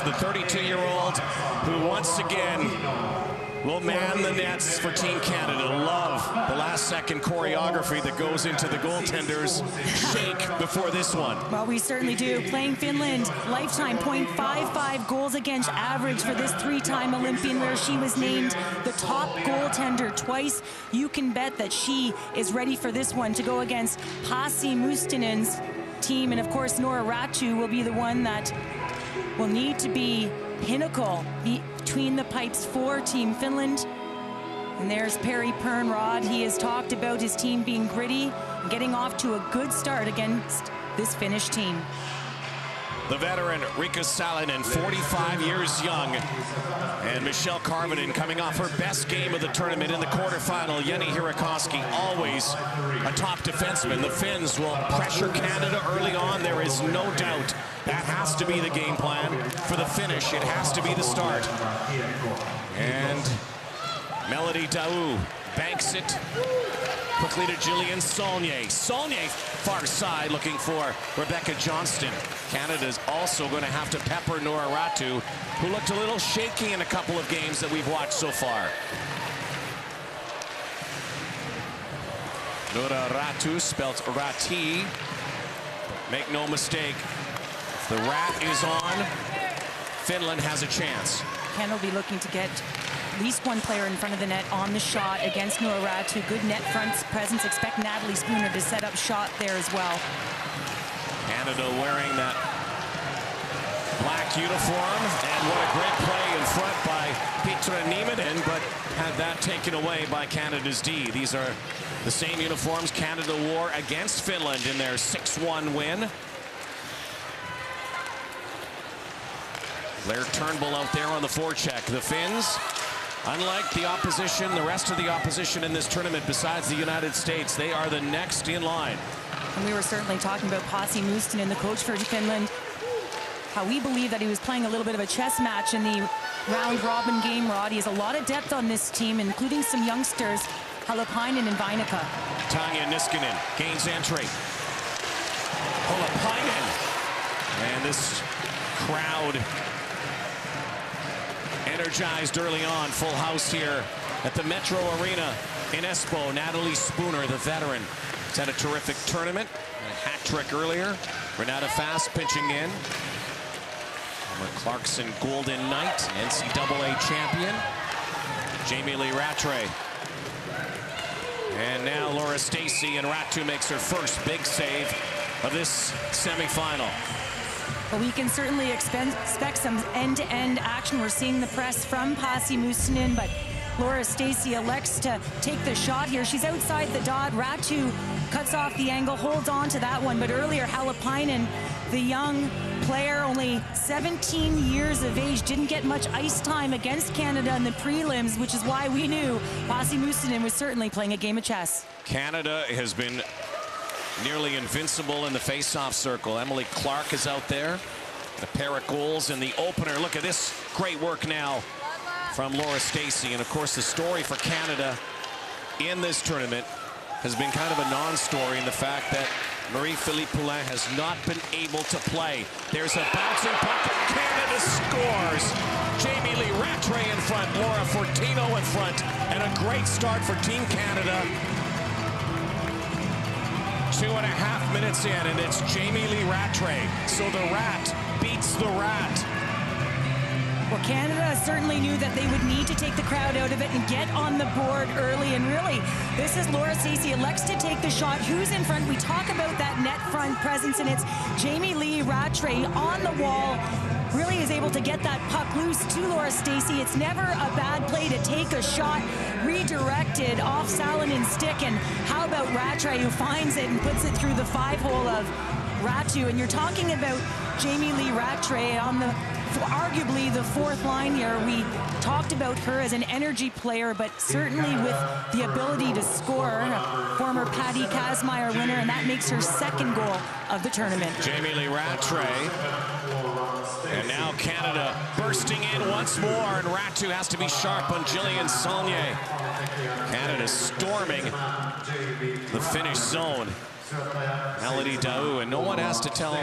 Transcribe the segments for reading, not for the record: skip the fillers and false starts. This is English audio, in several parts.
the 32-year-old who once again will man the nets for Team Canada. Love the last-second choreography that goes into the goaltender's shake before this one. Well, we certainly do. Playing Finland, lifetime .55 goals against average for this three-time Olympian, where she was named the top goaltender twice. You can bet that she is ready for this one to go against Pasi Mustinen's team. And of course, Noora Räty will be the one that will need to be pinnacle between the pipes for Team Finland. And there's Perry Pernrod. He has talked about his team being gritty, getting off to a good start against this Finnish team. The veteran Riikka Salonen, 45 years young, and Michelle Karvinen coming off her best game of the tournament in the quarterfinal. Jenny Hirikoski, always a top defenseman. The Finns will pressure Canada early on. There is no doubt that has to be the game plan for the finish. It has to be the start. And Melody Daou banks it quickly to Jillian Saulnier. Saulnier, far side, looking for Rebecca Johnston. Canada's also going to have to pepper Noora Räty, who looked a little shaky in a couple of games that we've watched so far. Noora Räty, spelled Räty. Make no mistake, if the rat is on, Finland has a chance. Canada will be looking to get at least one player in front of the net on the shot against Noora Räty. Good net front presence. Expect Natalie Spooner to set up shot there as well. Canada wearing that black uniform, and what a great play in front by Petra Nieminen, but had that taken away by Canada's D. These are the same uniforms Canada wore against Finland in their 6-1 win. Blair Turnbull out there on the forecheck. The Finns, unlike the opposition, the rest of the opposition in this tournament besides the United States, they are the next in line. And we were certainly talking about Pasi Mustinen, the coach for Finland, how we believe that he was playing a little bit of a chess match in the round-robin game, Rod. He has a lot of depth on this team, including some youngsters, Halopainen and Vainikka. Tanya Niskanen gains entry. Halopainen. And this crowd energized early on. Full house here at the Metro Arena in Espoo. Natalie Spooner, the veteran, has had a terrific tournament. A hat trick earlier. Renata Fast pinching in. Former Clarkson Golden Knight, NCAA champion. Jamie Lee Rattray. And now Laura Stacey, and Räty makes her first big save of this semifinal. But we can certainly expect some end-to-end action. We're seeing the press from Pasi Mustinen, but Laura Stacey elects to take the shot here. She's outside the dot. Räty cuts off the angle, holds on to that one. But earlier, Halopainen, the young player, only 17 years of age, didn't get much ice time against Canada in the prelims, which is why we knew Pasi Mustinen was certainly playing a game of chess. Canada has been nearly invincible in the face-off circle. Emily Clark is out there. A pair of goals in the opener. Look at this great work now from Laura Stacey. And of course, the story for Canada in this tournament has been kind of a non-story in the fact that Marie-Philippe Poulin has not been able to play. There's a bouncing puck. Canada scores. Jamie Lee Rattray in front. Laura Fortino in front. And a great start for Team Canada. 2.5 minutes in, and it's Jamie Lee Rattray. So the Rat beats the Rat. Well, Canada certainly knew that they would need to take the crowd out of it and get on the board early. And really, this is Laura Stacey elects to take the shot. Who's in front? We talk about that net front presence, and it's Jamie Lee Rattray on the wall. Really is able to get that puck loose to Laura Stacey. It's never a bad play to take a shot, redirected off Salonen's stick. And how about Rattray, who finds it and puts it through the 5-hole of Räty? And you're talking about Jamie Lee Rattray on the arguably the fourth line here. We talked about her as an energy player, but certainly with the ability to score. A former Patty Kazmaier winner, and that makes her second goal of the tournament. Jamie Lee Rattray. And now Canada bursting in once more, and Räty has to be sharp on Jillian Saulnier. Canada storming the Finnish zone. Melody Daou, and no one has to tell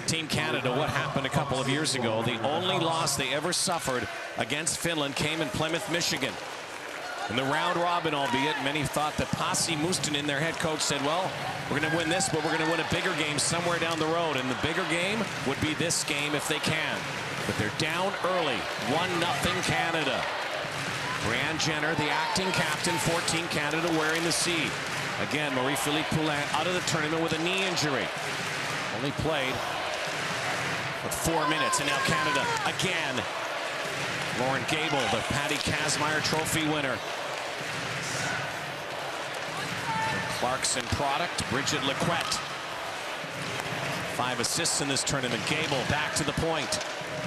Team Canada what happened a couple of years ago. The only loss they ever suffered against Finland came in Plymouth, Michigan. In the round robin, albeit, many thought that Pasi Mustonen, their head coach, said, well, we're going to win this, but we're going to win a bigger game somewhere down the road. And the bigger game would be this game if they can. But they're down early, 1-0 Canada. Brianne Jenner, the acting captain for Team Canada, wearing the C. Again, Marie-Philippe Poulin out of the tournament with a knee injury. Only played with 4 minutes, and now Canada again. Lauren Gable, the Patty Kazmaier Trophy winner. The Clarkson product, Bridget Lequette. 5 assists in this tournament. Gable back to the point.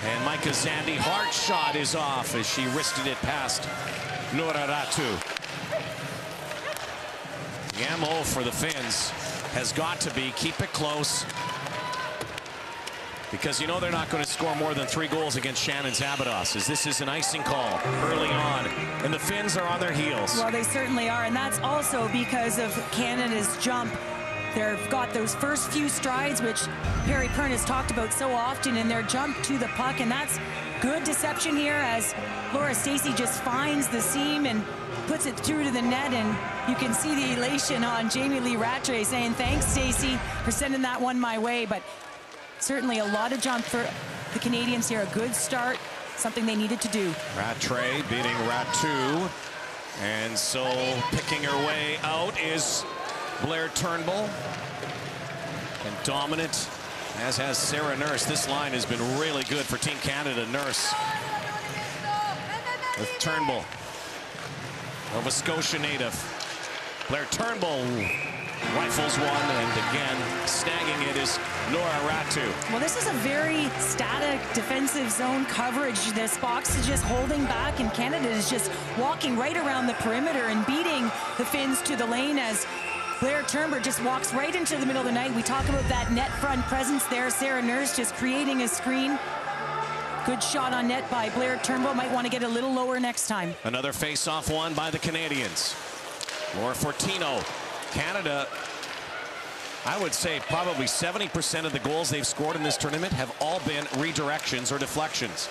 And Micah Zandi, hard shot is off as she wristed it past Noora Ratu. The MO for the Finns has got to be keep it close, because you know they're not going to score more than 3 goals against Shannon Zabados, as this is an icing call early on, and the Finns are on their heels. Well, they certainly are, and that's also because of Canada's jump. They've got those first few strides, which Perry Pern has talked about so often, in their jump to the puck, and that's good deception here as Laura Stacey just finds the seam and puts it through to the net, and you can see the elation on Jamie Lee Rattray saying, thanks, Stacey, for sending that one my way. But certainly a lot of jump for the Canadians here. A good start, something they needed to do. Rattray beating Ratu, and so picking her way out is Blair Turnbull, and dominant, as has Sarah Nurse. This line has been really good for Team Canada. Nurse with Turnbull, Nova Scotia native. Blair Turnbull rifles one, and again snagging it is Noora Ratu. Well, this is a very static defensive zone coverage. This box is just holding back, and Canada is just walking right around the perimeter and beating the Finns to the lane as Blair Turnbull just walks right into the middle of the night. We talk about that net front presence there. Sarah Nurse just creating a screen. Good shot on net by Blair Turnbull. Might want to get a little lower next time. Another face-off won by the Canadians. Laura Fortino. Canada, I would say probably 70% of the goals they've scored in this tournament have all been redirections or deflections.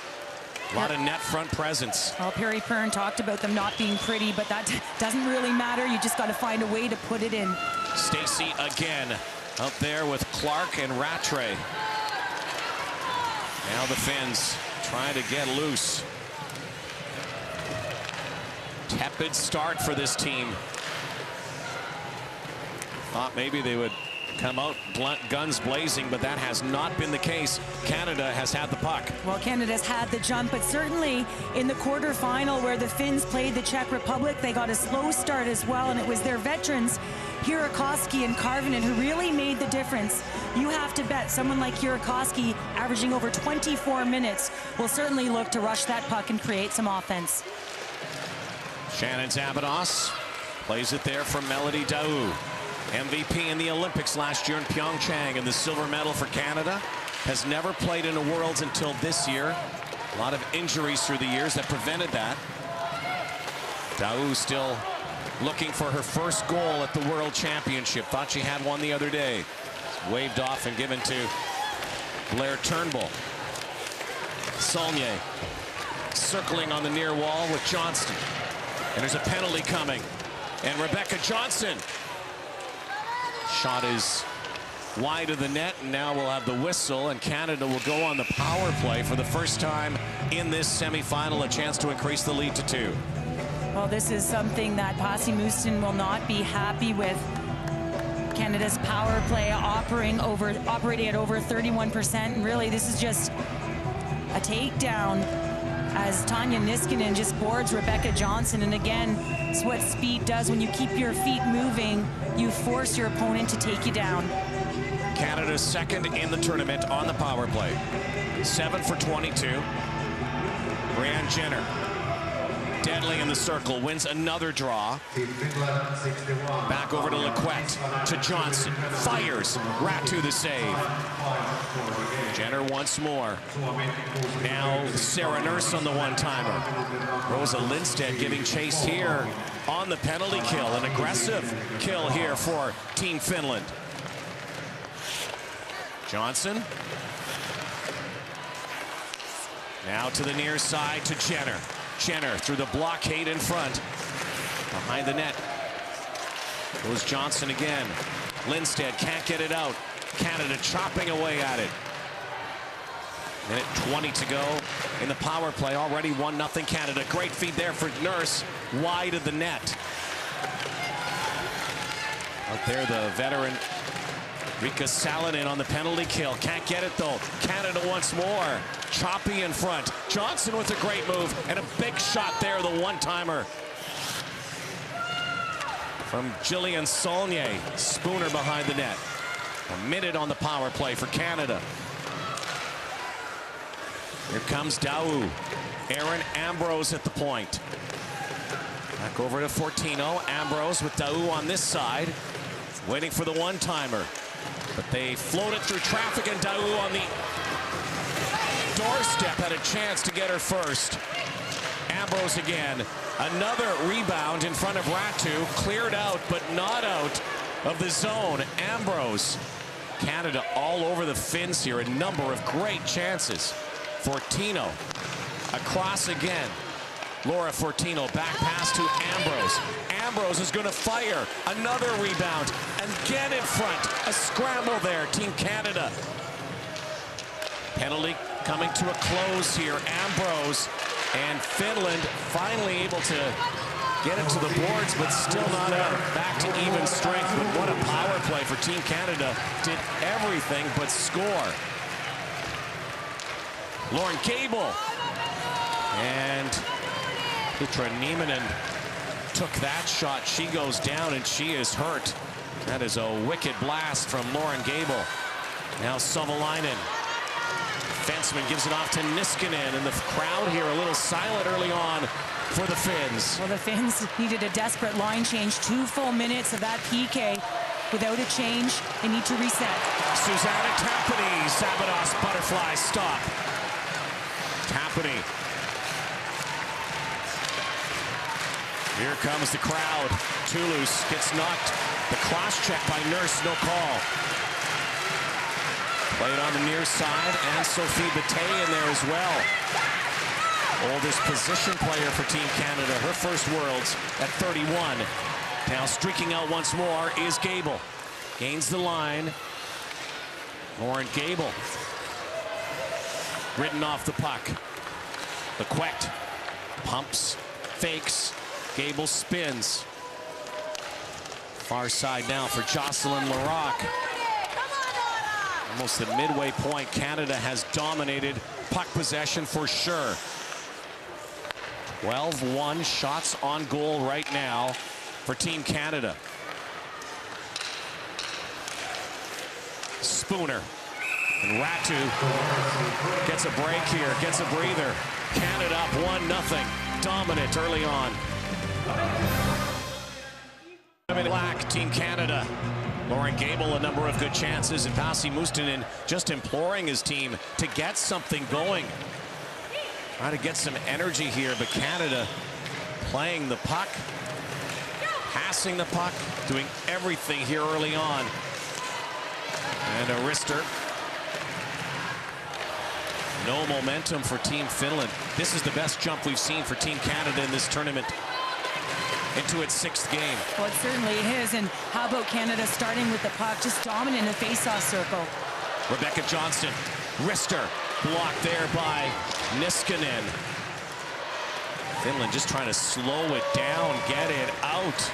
A lot of net front presence. Well, Perry Pern talked about them not being pretty, but that doesn't really matter. You just got to find a way to put it in. Stacey again out there with Clark and Rattray. Now the Finns trying to get loose. Tepid start for this team. Thought maybe they would come out guns blazing, but that has not been the case. Canada has had the puck. Well, Canada's had the jump, but certainly in the quarterfinal where the Finns played the Czech Republic, they got a slow start as well, and it was their veterans, Hirakoski and Karvinen, who really made the difference. You have to bet someone like Hirakoski, averaging over 24 minutes, will certainly look to rush that puck and create some offense. Shannon Zabados plays it there for Melody Daou. MVP in the Olympics last year in Pyeongchang, and the silver medal for Canada. Has never played in a Worlds until this year. A lot of injuries through the years that prevented that. Daou still looking for her first goal at the World Championship. Thought she had one the other day. It's waved off and given to Blair Turnbull. Saulnier circling on the near wall with Johnston. And there's a penalty coming. And Rebecca Johnson. Shot is wide of the net, and now we'll have the whistle, and Canada will go on the power play for the first time in this semifinal, a chance to increase the lead to 2. Well, this is something that Pasi Mustonen will not be happy with. Canada's power play operating at over 31%, and really this is just a takedown as Tanya Niskanen just boards Rebecca Johnson. And again, it's what speed does. When you keep your feet moving, you force your opponent to take you down. Canada's second in the tournament on the power play. 7 for 22. Brianne Jenner, deadly in the circle, wins another draw. Back over to Lequette, to Johnson, fires, Ratu the save. Jenner once more. Now Sarah Nurse on the one-timer. Rosa Lindstedt giving chase here on the penalty kill. An aggressive kill here for Team Finland. Johnson. Now to the near side to Jenner. Jenner through the blockade in front. Behind the net goes Johnson again. Lindstedt can't get it out. Canada chopping away at it. Minute 20 to go in the power play. Already 1-0 Canada. Great feed there for Nurse. Wide of the net. Out there, the veteran Riikka Salonen on the penalty kill. Can't get it though. Canada once more. Choppy in front. Johnson with a great move and a big shot there, the one-timer from Jillian Saulnier. Spooner behind the net. A minute on the power play for Canada. Here comes Daou. Aaron Ambrose at the point. Back over to Fortino. Ambrose with Daou on this side. Waiting for the one-timer. But they float it through traffic, and Daou on the doorstep had a chance to get her first. Ambrose again. Another rebound in front of Ratu. Cleared out, but not out of the zone. Ambrose. Canada all over the Finns here. A number of great chances. Fortino across again. Laura Fortino back pass to Ambrose. Ambrose is going to fire. Another rebound. Again in front. A scramble there. Team Canada. Penalty coming to a close here. Ambrose and Finland finally able to get it to the boards, but still not out. Back to even strength. But what a power play for Team Canada. Did everything but score. Lauren Gable. And Petra Nieminen took that shot. She goes down and she is hurt. That is a wicked blast from Lauren Gable. Now Savolainen. Fenceman gives it off to Niskanen, and the crowd here a little silent early on for the Finns. Well, the Finns needed a desperate line change. 2 full minutes of that PK. Without a change, they need to reset. Susanna Tapani, Sabados butterfly stop. Tapani. Here comes the crowd. Toulouse gets knocked. The cross check by Nurse, no call. Played on the near side, and Sophie Bataille in there as well. Oldest position player for Team Canada, her first Worlds at 31. Now streaking out once more is Gable. Gains the line. Lauren Gable. Ridden off the puck. Lequette pumps, fakes. Gable spins. Far side now for Jocelyn Larocque. Almost the midway point, Canada has dominated puck possession for sure. 12-1 shots on goal right now for Team Canada. Spooner and Ratu gets a break here, gets a breather. Canada up 1-0, dominant early on. Black, Team Canada. Lauren Gable, a number of good chances, and Pasi Mustonen just imploring his team to get something going. Trying to get some energy here, but Canada playing the puck, passing the puck, doing everything here early on. And a wrister. No momentum for Team Finland. This is the best jump we've seen for Team Canada in this tournament. Into its 6th game. Well, it certainly is. And how about Canada starting with the puck, just dominant in the face-off circle. Rebecca Johnston, wrister, blocked there by Niskanen. Finland just trying to slow it down, get it out.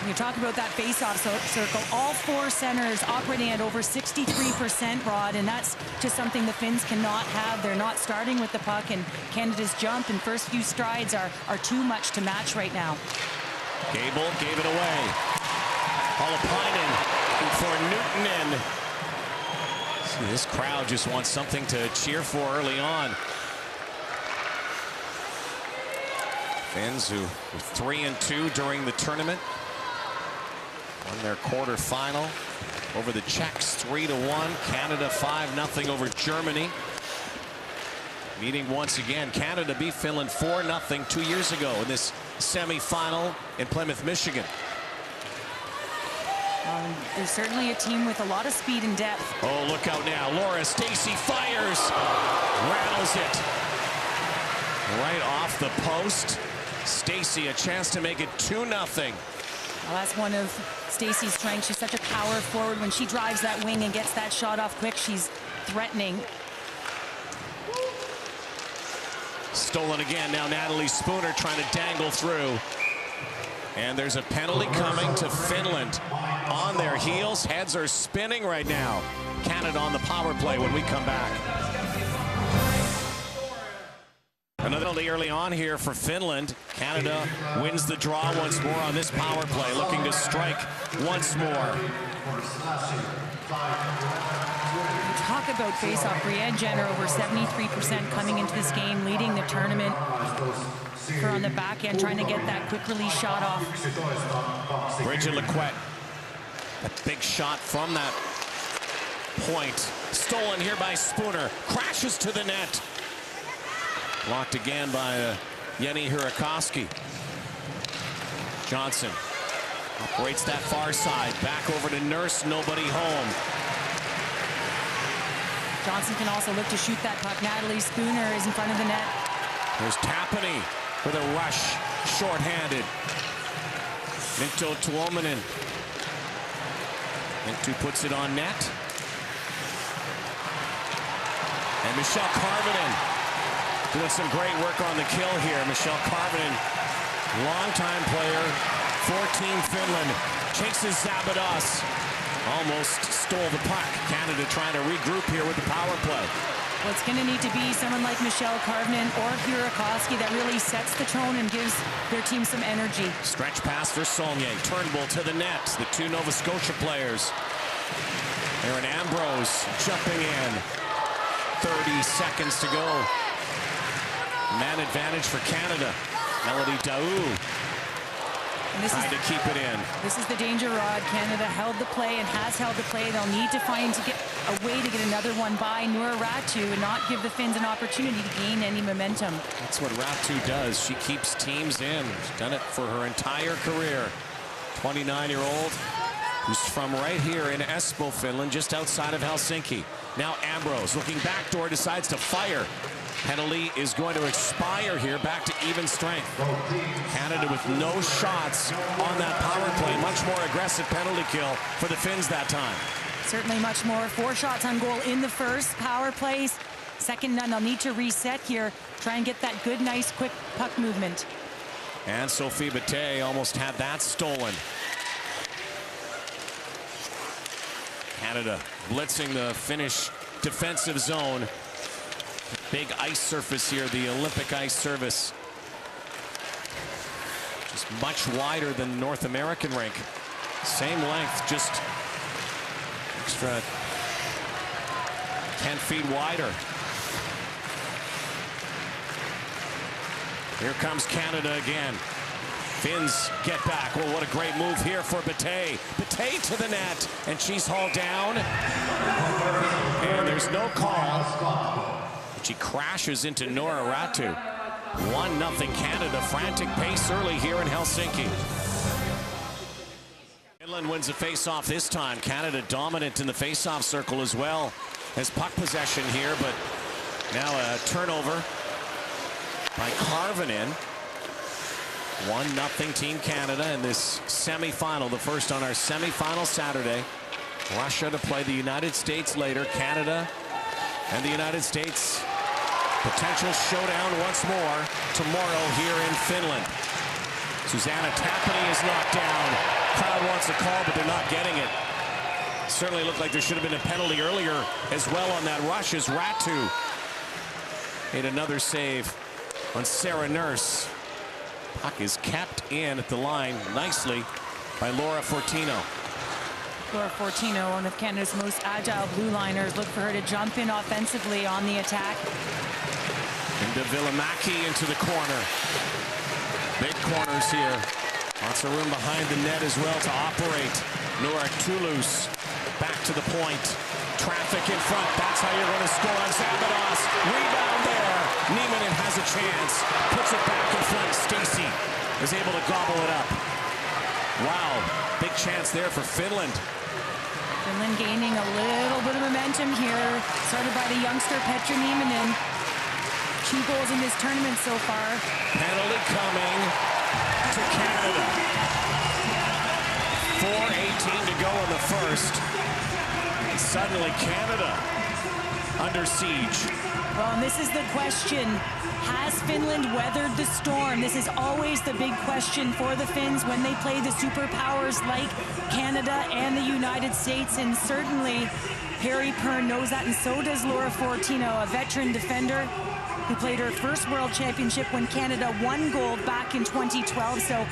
You talk about that face-off circle, all 4 centers operating at over 63%, Rod, and that's just something the Finns cannot have. They're not starting with the puck, and Canada's jump and first few strides are too much to match right now. Gable gave it away. Holopainen for Newtonen. See, this crowd just wants something to cheer for early on. Finns who were 3-2 during the tournament. Won their quarterfinal over the Czechs 3-1. Canada 5-0 over Germany. Meeting once again. Canada beat Finland 4-0 2 years ago in this semifinal in Plymouth, Michigan. There's certainly a team with a lot of speed and depth. Oh, look out now. Laura Stacey fires. Rattles it. Right off the post. Stacey a chance to make it 2-0. Well, that's one of Stacey's strengths. She's such a power forward. When she drives that wing and gets that shot off quick, she's threatening. Stolen again. Now Natalie Spooner trying to dangle through. And there's a penalty coming to Finland. On their heels, heads are spinning right now. Canada on the power play when we come back. Another penalty early on here for Finland. Canada wins the draw once more on this power play, looking to strike once more. Talk about face-off. Brienne Jenner over 73% coming into this game, leading the tournament. Her on the back end, trying to get that quick release shot off. Bridget Lequette, a big shot from that point. Stolen here by Spooner, crashes to the net. Blocked again by Jenny Hurakoski. Johnson operates that far side, back over to Nurse, nobody home. Johnson can also look to shoot that puck. Natalie Spooner is in front of the net. There's Tapani with a rush, shorthanded. Minto Tuominen. Minto puts it on net. And Michelle Karvinen doing some great work on the kill here. Michelle Karvinen, longtime player for Team Finland, chases Zabados. Almost stole the puck. Canada trying to regroup here with the power play. Well, it's going to need to be someone like Michelle Karvinen or Hurakoski that really sets the tone and gives their team some energy. Stretch pass for Saulnier. Turnbull to the net. The two Nova Scotia players. Erin Ambrose jumping in. 30 seconds to go. Man advantage for Canada. Melody Daou trying to keep it in. This is the danger rod. Canada held the play and has held the play. They'll need to find a way to get another one by Noora Räty and not give the Finns an opportunity to gain any momentum. That's what Räty does. She keeps teams in. She's done it for her entire career. 29-year-old who's from right here in Espoo, Finland, just outside of Helsinki. Now Ambrose looking backdoor, decides to fire. Penalty is going to expire here, back to even strength. Canada with no shots on that power play. Much more aggressive penalty kill for the Finns that time. Certainly much more. 4 shots on goal in the first power plays. Second none. They'll need to reset here. Try and get that good, nice, quick puck movement. And Sophie Bataille almost had that stolen. Canada blitzing the Finnish defensive zone. Big ice surface here, the Olympic ice surface. Just much wider than North American rink. Same length, just extra 10 feet wider. Here comes Canada again. Finns get back. Well, what a great move here for Bataille. Bataille to the net, and she's hauled down. And there's no call. She crashes into Noora Räty. 1-0 Canada. Frantic pace early here in Helsinki. Finland wins the face-off this time. Canada dominant in the face-off circle as well as puck possession here, but now a turnover by Karvinen. 1-0 Team Canada in this semifinal, the first on our semifinal Saturday. Russia to play the United States later. Canada and the United States. Potential showdown once more tomorrow here in Finland. Susanna Tapani is knocked down. Crowd wants a call, but they're not getting it. Certainly looked like there should have been a penalty earlier as well on that rush as Räty made another save on Sarah Nurse. Puck is kept in at the line nicely by Laura Fortino. Laura Fortino, one of Canada's most agile blue liners. Look for her to jump in offensively on the attack. Into Villamäki into the corner. Big corners here. Lots of room behind the net as well to operate. Noora Toulouse back to the point. Traffic in front. That's how you're going to score on Zabados. Rebound there. Nieminen has a chance. Puts it back in front. Stacey is able to gobble it up. Wow, big chance there for Finland. Finland gaining a little bit of momentum here. Started by the youngster Petra Nieminen. 2 goals in this tournament so far. Penalty coming to Canada. 4:18 to go in the first. And suddenly Canada under siege. Well, and this is the question. Has Finland weathered the storm? This is always the big question for the Finns when they play the superpowers like Canada and the United States. And certainly Harry Pern knows that, and so does Laura Fortino, a veteran defender who played her first World Championship when Canada won gold back in 2012. So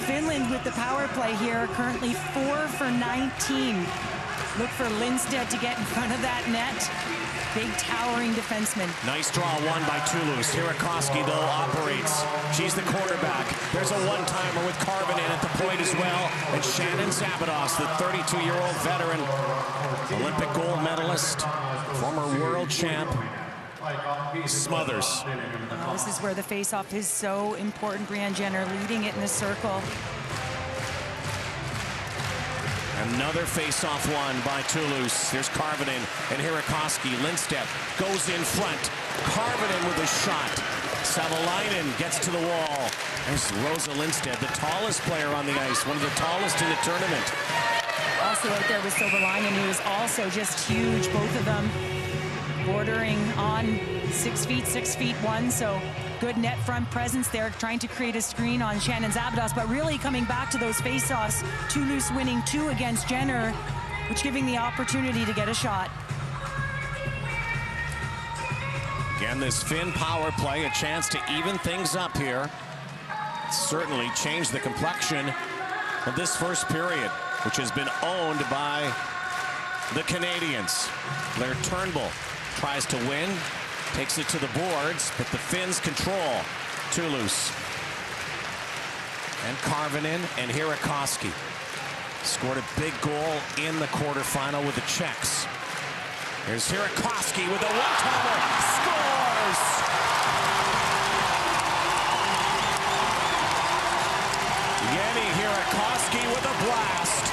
Finland with the power play here, currently 4 for 19. Look for Lindstedt to get in front of that net. Big towering defenseman. Nice draw won by Toulouse. Hirakoski, though, operates. She's the quarterback. There's a one-timer with Karvinen at the point as well. And Shannon Zabados, the 32-year-old veteran, Olympic gold medalist, former world champ, smothers. This is where the face-off is so important. Brianne Jenner leading it in the circle. Another face-off won by Toulouse. There's Karvinen and Hirakoski. Lindstedt goes in front. Karvinen with a shot. Savolainen gets to the wall. There's Rosa Lindstedt, the tallest player on the ice, one of the tallest in the tournament. Also out there with Savolainen, who is also just huge, both of them bordering on 6 feet, 6'1", so good net front presence there, trying to create a screen on Shannon Zabados, but really coming back to those face-offs. Toulouse winning 2 against Jenner, which giving the opportunity to get a shot. Again, this Finn power play, a chance to even things up here. Certainly changed the complexion of this first period, which has been owned by the Canadians. Blair Turnbull tries to win, takes it to the boards, but the Finns control Toulouse. And Karvinen and Hirakoski scored a big goal in the quarterfinal with the Czechs. Here's Hirakoski with a one-timer, scores! Jenny Hirakoski with a blast.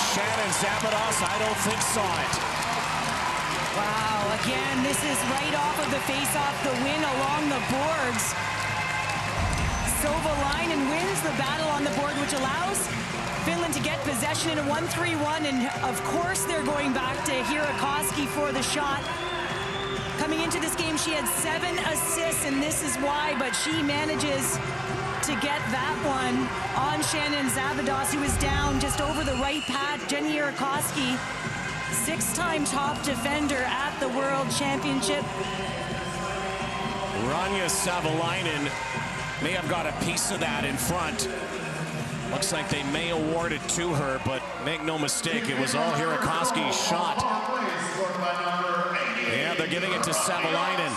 Shannon Zabados, I don't think, saw it. Wow, again, this is right off of the face-off, the win along the boards. Savolainen wins the battle on the board, which allows Finland to get possession in a 1-3-1, and of course they're going back to Hirakoski for the shot. Coming into this game, she had 7 assists, and this is why, but she manages to get that one on Shannon Zabados, who is down just over the right pad. Jenny Hirakoski, 6-time top defender at the World Championship. Rania Savolainen may have got a piece of that in front. Looks like they may award it to her, but make no mistake, it was all Hirakoski's shot. Yeah, they're giving it to Savolainen.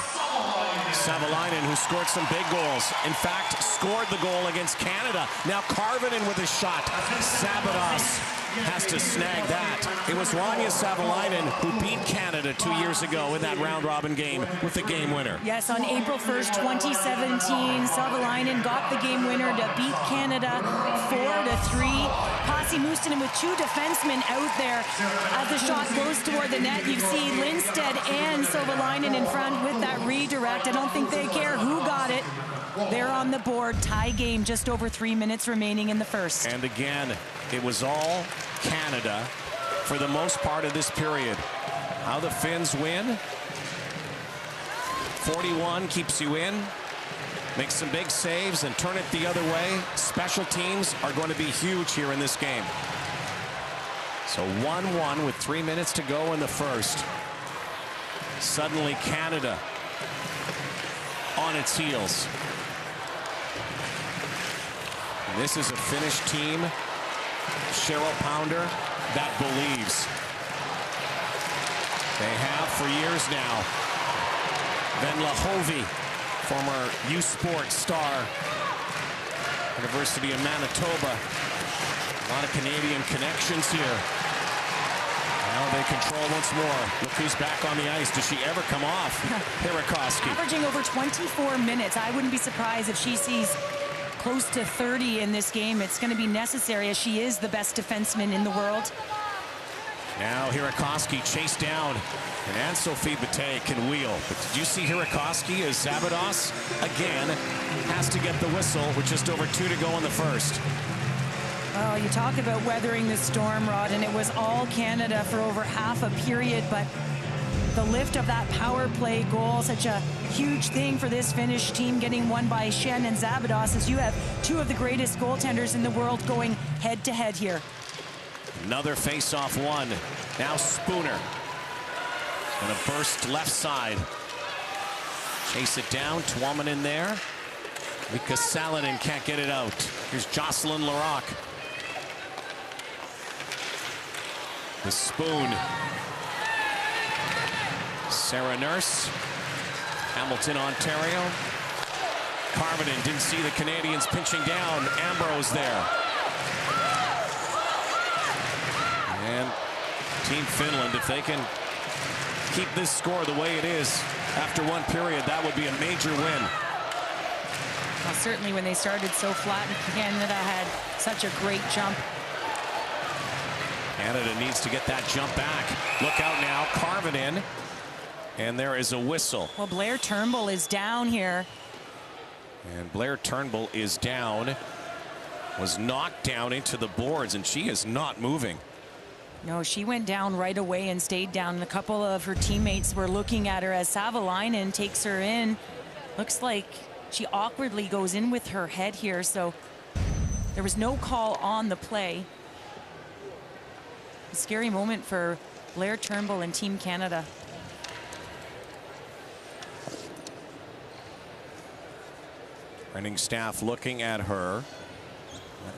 Savolainen, who scored some big goals. In fact, scored the goal against Canada. Now Karvinen with a shot. Zabados has to snag that. It was Rania Savolainen who beat Canada 2 years ago in that round-robin game with the game winner. Yes, on April 1st, 2017, Savolainen got the game winner to beat Canada 4-3. Pasi Mustonen with 2 defensemen out there. As the shot goes toward the net, you see Lindstedt and Savolainen in front with that redirect. I don't think they care who got it. They're on the board. Tie game, just over 3 minutes remaining in the first. And again, it was all Canada for the most part of this period. How the Finns win. 41 keeps you in. Make some big saves and turn it the other way. Special teams are going to be huge here in this game. So 1-1 with 3 minutes to go in the first. Suddenly Canada on its heels. And this is a Finnish team, Cheryl Pounder, that believes. They have for years now. Venla Hovey, former U Sports star, University of Manitoba. A lot of Canadian connections here. Now they control once more. Look who's back on the ice. Does she ever come off? Hirakoski. Averaging over 24 minutes. I wouldn't be surprised if she sees close to 30 in this game. It's going to be necessary as she is the best defenseman in the world. Now Hirakoski chased down, and Anne-Sophie Bataille can wheel. But did you see Hirakoski as Zabados again has to get the whistle with just over 2 to go in the first? Oh, you talk about weathering the storm, Rod, and it was all Canada for over half a period, but the lift of that power play goal, such a huge thing for this Finnish team, getting won by Shen and Zabados, as you have two of the greatest goaltenders in the world going head-to-head here. Another face-off one. Now Spooner. And a burst left side. Chase it down. Tuoman in there. Mika Salonen can't get it out. Here's Jocelyn Larocque. The Spoon. Sarah Nurse. Hamilton, Ontario. Karvinen didn't see the Canadians pinching down. Ambrose there. And Team Finland, if they can keep this score the way it is after one period, that would be a major win. Well, certainly when they started so flat, and Canada had such a great jump. Canada needs to get that jump back. Look out now, Karvinen. And there is a whistle. Well, Blair Turnbull is down here. And Blair Turnbull is down. Was knocked down into the boards, and she is not moving. No, she went down right away and stayed down. And a couple of her teammates were looking at her as Savalainen takes her in. Looks like she awkwardly goes in with her head here, so there was no call on the play. A scary moment for Blair Turnbull and Team Canada. Training staff looking at her.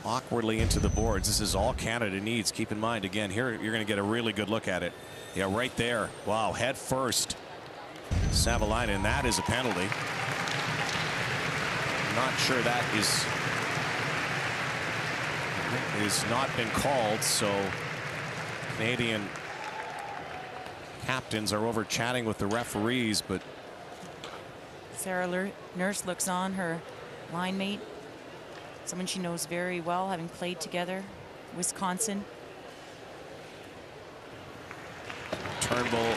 Awkwardly into the boards. This is all Canada needs. Keep in mind, again, here you're going to get a really good look at it. Yeah, right there. Wow, head first. Savalainen, that is a penalty. I'm not sure that is not been called, so Canadian captains are over chatting with the referees, but Sarah Nurse looks on her line mate. Someone she knows very well, having played together, Wisconsin. Turnbull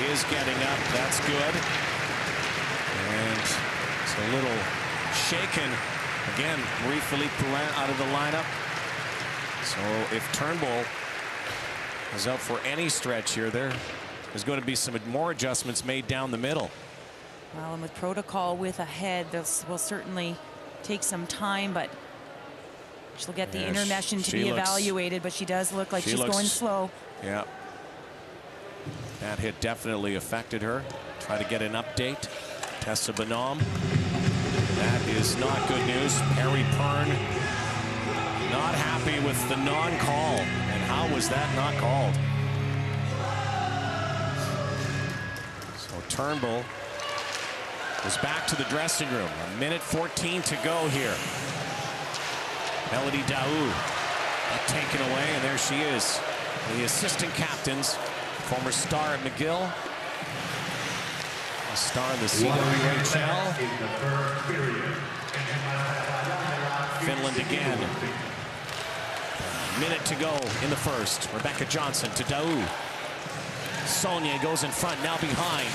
is getting up. That's good. And it's a little shaken. Again, Marie-Philippe Poulin out of the lineup. So if Turnbull is out for any stretch here, there's going to be some more adjustments made down the middle. Well, and with protocol with a head, this will certainly take some time, but she'll get the intermission to be evaluated, but she does look like she's going slow. Yeah. That hit definitely affected her. Try to get an update. Tessa Bonhomme. That is not good news. Perry Pern not happy with the non-call. And how was that not called? So Turnbull was back to the dressing room. 1:14 to go here. Melody Daou taken away, and there she is. The assistant captains, former star at McGill, a star in the CWHL. Finland again. A minute to go in the first. Rebecca Johnson to Daou. Sonia goes in front, now behind.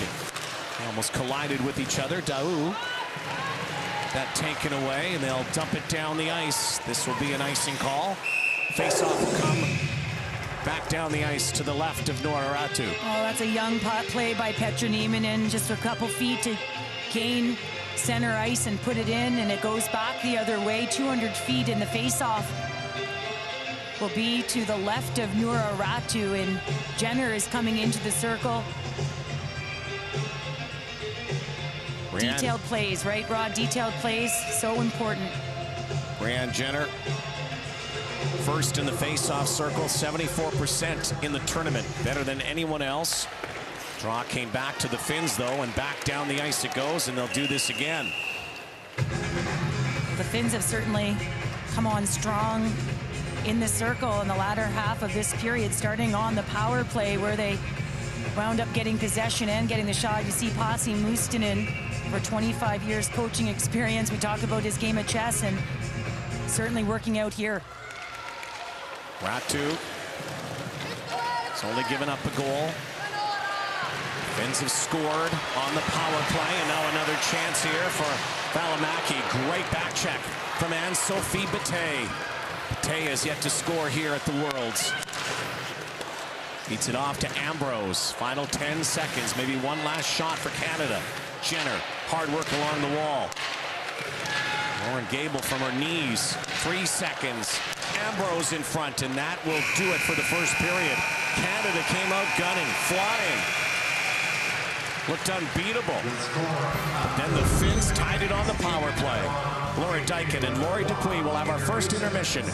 They almost collided with each other. Daou. That taken away, and they'll dump it down the ice. This will be an icing call. Face-off will come back down the ice to the left of Noora Ratu. Oh, that's a young play by Petra Nieminen. Just a couple feet to gain center ice and put it in, and it goes back the other way. 200 feet, in the face-off will be to the left of Noora Ratu, and Jenner is coming into the circle. Detailed plays, right, Rod? Detailed plays, so important. Brianne Jenner, first in the face-off circle, 74% in the tournament, better than anyone else. Draw came back to the Finns, though, and back down the ice it goes, and they'll do this again. The Finns have certainly come on strong in the circle in the latter half of this period, starting on the power play where they wound up getting possession and getting the shot. You see Pasi Mustonen, for 25 years coaching experience. We talk about his game of chess, and certainly working out here. Ratu has only given up a goal. Finns have scored on the power play, and now another chance here for Valimaki. Great back check from Anne-Sophie Bataille. Bataille has yet to score here at the Worlds. Beats it off to Ambrose. Final 10 seconds, maybe one last shot for Canada. Jenner, hard work along the wall. Lauren Gable from her knees. 3 seconds. Ambrose in front, and that will do it for the first period. Canada came out gunning, flying. Looked unbeatable. But then the Finns tied it on the power play. Laura Dyken and Lori Dupuis will have our first intermission.